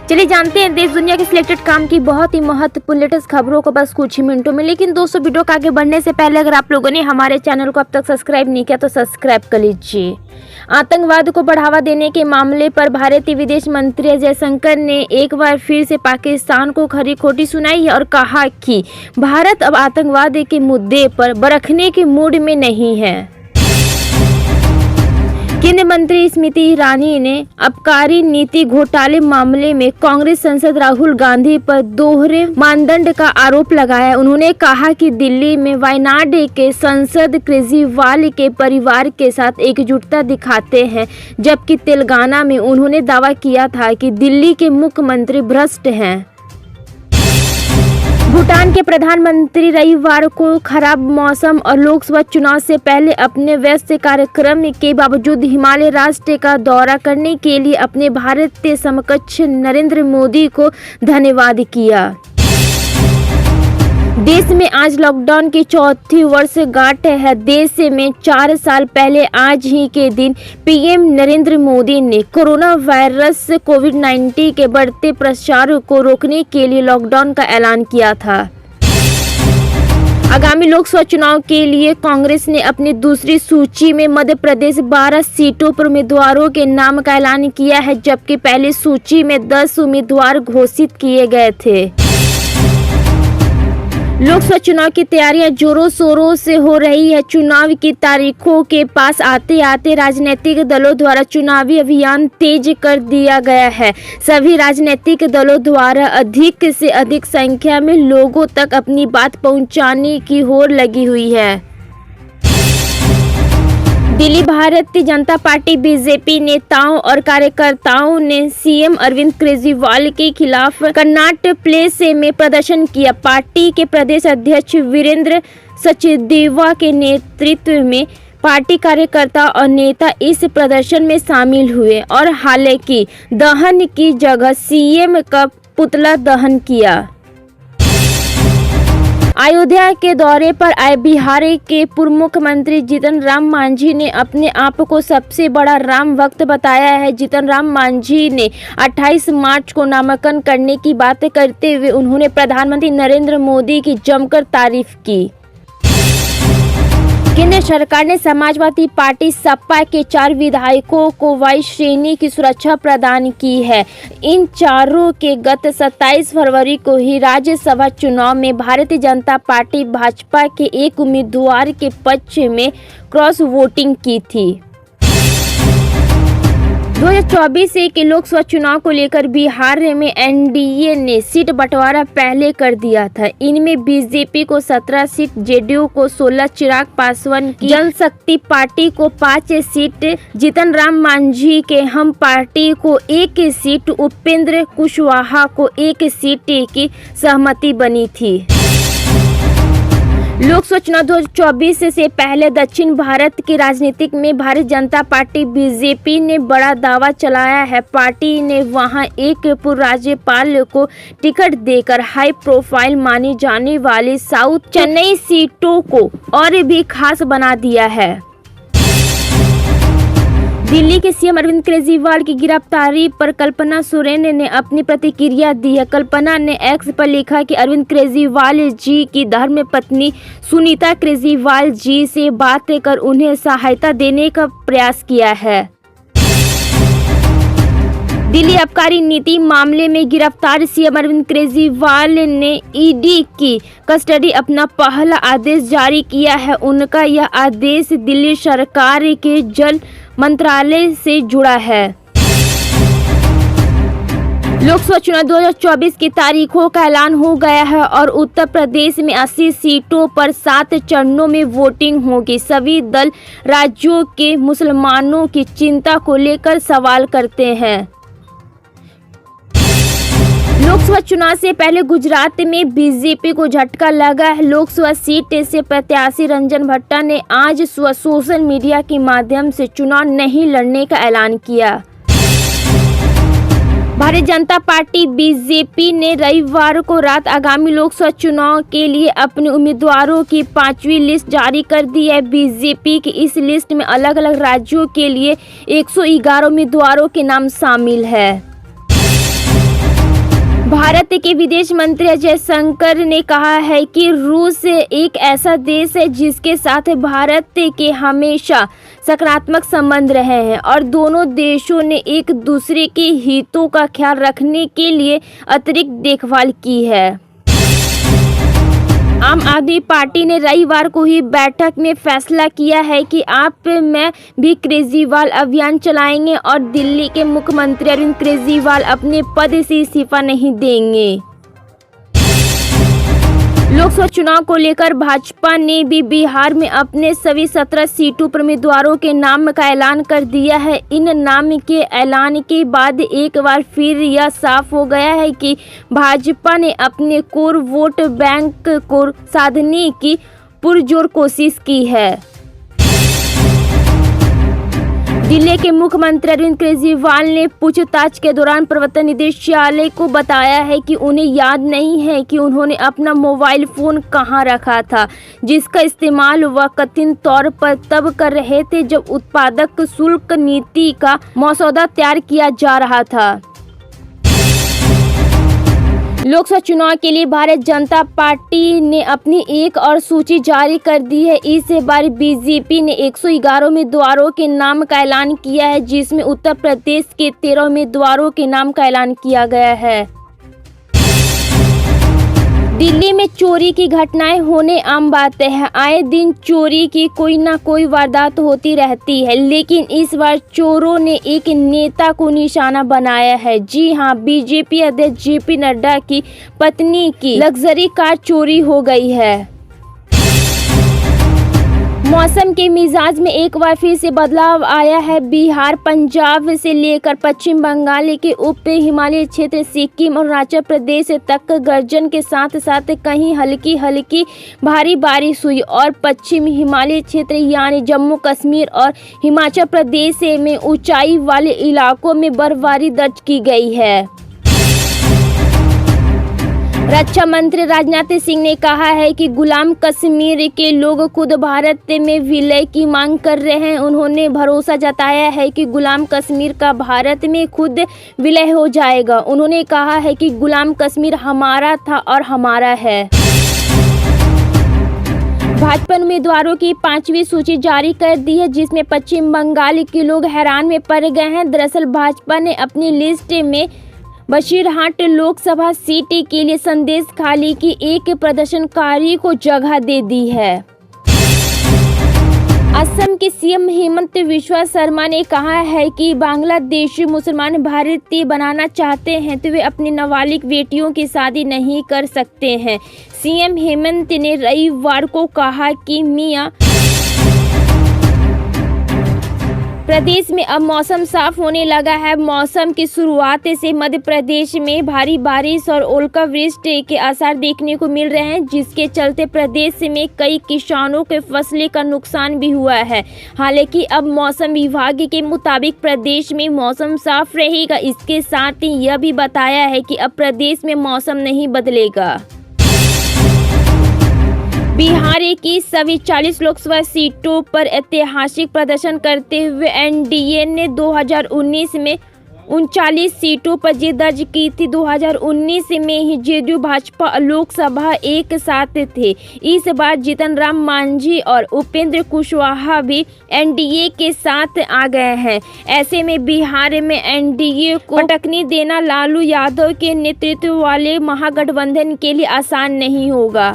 चलिए जानते हैं देश दुनिया के सिलेक्टेड काम की बहुत ही महत्वपूर्ण लेटेस्ट खबरों को बस कुछ ही मिनटों में। लेकिन दोस्तों, वीडियो को आगे बढ़ने से पहले अगर आप लोगों ने हमारे चैनल को अब तक सब्सक्राइब नहीं किया तो सब्सक्राइब कर लीजिए। आतंकवाद को बढ़ावा देने के मामले पर भारतीय विदेश मंत्री एस जयशंकर ने एक बार फिर से पाकिस्तान को खरी खोटी सुनाई है और कहा कि भारत अब आतंकवाद के मुद्दे पर बरखने के मूड में नहीं है। केंद्रीय मंत्री स्मृति ईरानी ने आबकारी नीति घोटाले मामले में कांग्रेस सांसद राहुल गांधी पर दोहरे मानदंड का आरोप लगाया। उन्होंने कहा कि दिल्ली में वायनाड के सांसद केजरीवाल के परिवार के साथ एकजुटता दिखाते हैं, जबकि तेलंगाना में उन्होंने दावा किया था कि दिल्ली के मुख्यमंत्री भ्रष्ट हैं। भूटान के प्रधानमंत्री रविवार को खराब मौसम और लोकसभा चुनाव से पहले अपने व्यस्त कार्यक्रम के बावजूद हिमालय राष्ट्र का दौरा करने के लिए अपने भारतीय समकक्ष नरेंद्र मोदी को धन्यवाद किया। देश में आज लॉकडाउन की चौथी वर्षगांठ है। देश में 4 साल पहले आज ही के दिन पीएम नरेंद्र मोदी ने कोरोना वायरस कोविड-19 के बढ़ते प्रसार को रोकने के लिए लॉकडाउन का ऐलान किया था। आगामी लोकसभा चुनाव के लिए कांग्रेस ने अपनी दूसरी सूची में मध्य प्रदेश 12 सीटों पर उम्मीदवारों के नाम का ऐलान किया है, जबकि पहली सूची में 10 उम्मीदवार घोषित किए गए थे। लोकसभा चुनाव की तैयारियां जोरों शोरों से हो रही है। चुनाव की तारीखों के पास आते आते राजनीतिक दलों द्वारा चुनावी अभियान तेज कर दिया गया है। सभी राजनीतिक दलों द्वारा अधिक से अधिक संख्या में लोगों तक अपनी बात पहुंचाने की होड़ लगी हुई है। दिल्ली भारतीय जनता पार्टी बीजेपी नेताओं और कार्यकर्ताओं ने सीएम अरविंद केजरीवाल के खिलाफ कर्नाट प्लेस में प्रदर्शन किया। पार्टी के प्रदेश अध्यक्ष वीरेंद्र सचदेवा के नेतृत्व में पार्टी कार्यकर्ता और नेता इस प्रदर्शन में शामिल हुए और हालांकि दहन की जगह सीएम का पुतला दहन किया। अयोध्या के दौरे पर आए बिहार के पूर्व मुख्यमंत्री जीतन राम मांझी ने अपने आप को सबसे बड़ा राम भक्त बताया है। जीतन राम मांझी ने 28 मार्च को नामांकन करने की बात करते हुए उन्होंने प्रधानमंत्री नरेंद्र मोदी की जमकर तारीफ की। केंद्र सरकार ने समाजवादी पार्टी सपा के 4 विधायकों को वायु श्रेणी की सुरक्षा प्रदान की है। इन चारों के गत 27 फरवरी को ही राज्यसभा चुनाव में भारतीय जनता पार्टी भाजपा के एक उम्मीदवार के पक्ष में क्रॉस वोटिंग की थी। 2024 के लोकसभा चुनाव को लेकर बिहार में एनडीए ने सीट बंटवारा पहले कर दिया था। इनमें बीजेपी को 17 सीट, जेडीयू को 16, चिराग पासवान की जनशक्ति पार्टी को 5 सीट, जीतन राम मांझी के हम पार्टी को 1 सीट, उपेंद्र कुशवाहा को 1 सीट की सहमति बनी थी। लोकसभा चुनाव 2024 से पहले दक्षिण भारत की राजनीति में भारतीय जनता पार्टी बीजेपी ने बड़ा दावा चलाया है। पार्टी ने वहां एक पूर्व राज्यपाल को टिकट देकर हाई प्रोफाइल मानी जाने वाली साउथ चेन्नई सीटों को और भी खास बना दिया है। दिल्ली के सीएम अरविंद केजरीवाल की गिरफ्तारी पर कल्पना सोरेन ने अपनी प्रतिक्रिया दी है। कल्पना ने एक्स पर लिखा कि अरविंद केजरीवाल जी की धर्मपत्नी सुनीता केजरीवाल जी से बात कर उन्हें सहायता देने का प्रयास किया है। दिल्ली आबकारी नीति मामले में गिरफ्तार सीएम अरविंद केजरीवाल ने ईडी की कस्टडी अपना पहला आदेश जारी किया है। उनका यह आदेश दिल्ली सरकार के जल मंत्रालय से जुड़ा है। लोकसभा चुनाव 2024 की तारीखों का ऐलान हो गया है और उत्तर प्रदेश में 80 सीटों पर 7 चरणों में वोटिंग होगी। सभी दल राज्यों के मुसलमानों की चिंता को लेकर सवाल करते हैं। लोकसभा चुनाव से पहले गुजरात में बीजेपी को झटका लगा है। लोकसभा सीट से प्रत्याशी रंजन भट्टा ने आज सोशल मीडिया के माध्यम से चुनाव नहीं लड़ने का ऐलान किया। भारतीय जनता पार्टी बीजेपी ने रविवार को रात आगामी लोकसभा चुनाव के लिए अपने उम्मीदवारों की 5वीं लिस्ट जारी कर दी है। बीजेपी की इस लिस्ट में अलग अलग राज्यों के लिए 111 उम्मीदवारों के नाम शामिल है। भारत के विदेश मंत्री एस जयशंकर ने कहा है कि रूस एक ऐसा देश है जिसके साथ भारत के हमेशा सकारात्मक संबंध रहे हैं और दोनों देशों ने एक दूसरे के हितों का ख्याल रखने के लिए अतिरिक्त देखभाल की है। आम आदमी पार्टी ने रविवार को ही बैठक में फैसला किया है कि आप में भी केजरीवाल अभियान चलाएंगे और दिल्ली के मुख्यमंत्री अरविंद केजरीवाल अपने पद से इस्तीफा नहीं देंगे। लोकसभा चुनाव को लेकर भाजपा ने भी बिहार में अपने सभी 17 सीटों पर उम्मीदवारों के नाम का ऐलान कर दिया है। इन नाम के ऐलान के बाद एक बार फिर यह साफ हो गया है कि भाजपा ने अपने कोर वोट बैंक को साधने की पुरजोर कोशिश की है। दिल्ली के मुख्यमंत्री अरविंद केजरीवाल ने पूछताछ के दौरान प्रवर्तन निदेशालय को बताया है कि उन्हें याद नहीं है कि उन्होंने अपना मोबाइल फोन कहां रखा था, जिसका इस्तेमाल वह कथित तौर पर तब कर रहे थे जब उत्पादक शुल्क नीति का मसौदा तैयार किया जा रहा था। लोकसभा चुनाव के लिए भारतीय जनता पार्टी ने अपनी एक और सूची जारी कर दी है। इस बार बीजेपी ने 111 उम्मीदवारों के नाम का ऐलान किया है, जिसमें उत्तर प्रदेश के 13 उम्मीदवारों के नाम का ऐलान किया गया है। दिल्ली में चोरी की घटनाएं होने आम बात है। आए दिन चोरी की कोई ना कोई वारदात होती रहती है, लेकिन इस बार चोरों ने एक नेता को निशाना बनाया है। जी हां, बीजेपी अध्यक्ष जेपी नड्डा की पत्नी की लग्जरी कार चोरी हो गई है। मौसम के मिजाज में एक बार फिर से बदलाव आया है। बिहार, पंजाब से लेकर पश्चिम बंगाल के उप हिमालय क्षेत्र, सिक्किम और अरुणाचल प्रदेश तक गर्जन के साथ साथ कहीं हल्की हल्की भारी बारिश हुई और पश्चिम हिमालय क्षेत्र यानी जम्मू कश्मीर और हिमाचल प्रदेश में ऊंचाई वाले इलाकों में बर्फबारी दर्ज की गई है। रक्षा मंत्री राजनाथ सिंह ने कहा है कि गुलाम कश्मीर के लोग खुद भारत में विलय की मांग कर रहे हैं। उन्होंने भरोसा जताया है कि गुलाम कश्मीर का भारत में खुद विलय हो जाएगा। उन्होंने कहा है कि गुलाम कश्मीर हमारा था और हमारा है। भाजपा उम्मीदवारों की 5वीं सूची जारी कर दी है, जिसमें पश्चिम बंगाल के लोग हैरान में पड़ गए हैं। दरअसल भाजपा ने अपनी लिस्ट में बशीरहाट लोकसभा सीट के लिए संदेश खाली की एक प्रदर्शनकारी को जगह दे दी है। असम के सीएम हेमंत बिस्वा शर्मा ने कहा है कि बांग्लादेशी मुसलमान भारतीय बनाना चाहते हैं तो वे अपनी नाबालिग बेटियों की शादी नहीं कर सकते हैं। सीएम हेमंत ने रविवार को कहा कि मियां प्रदेश में अब मौसम साफ होने लगा है। मौसम की शुरुआत से मध्य प्रदेश में भारी बारिश और ओलावृष्टि के आसार देखने को मिल रहे हैं, जिसके चलते प्रदेश में कई किसानों के फसलों का नुकसान भी हुआ है। हालांकि अब मौसम विभाग के मुताबिक प्रदेश में मौसम साफ रहेगा। इसके साथ ही यह भी बताया है कि अब प्रदेश में मौसम नहीं बदलेगा। बिहार की सभी 40 लोकसभा सीटों पर ऐतिहासिक प्रदर्शन करते हुए एनडीए ने 2019 में 39 सीटों पर जीत दर्ज की थी। 2019 में ही जेडीयू भाजपा लोकसभा एक साथ थे। इस बार जीतन राम मांझी और उपेंद्र कुशवाहा भी एनडीए के साथ आ गए हैं। ऐसे में बिहार में एनडीए को टक्कर देना लालू यादव के नेतृत्व वाले महागठबंधन के लिए आसान नहीं होगा।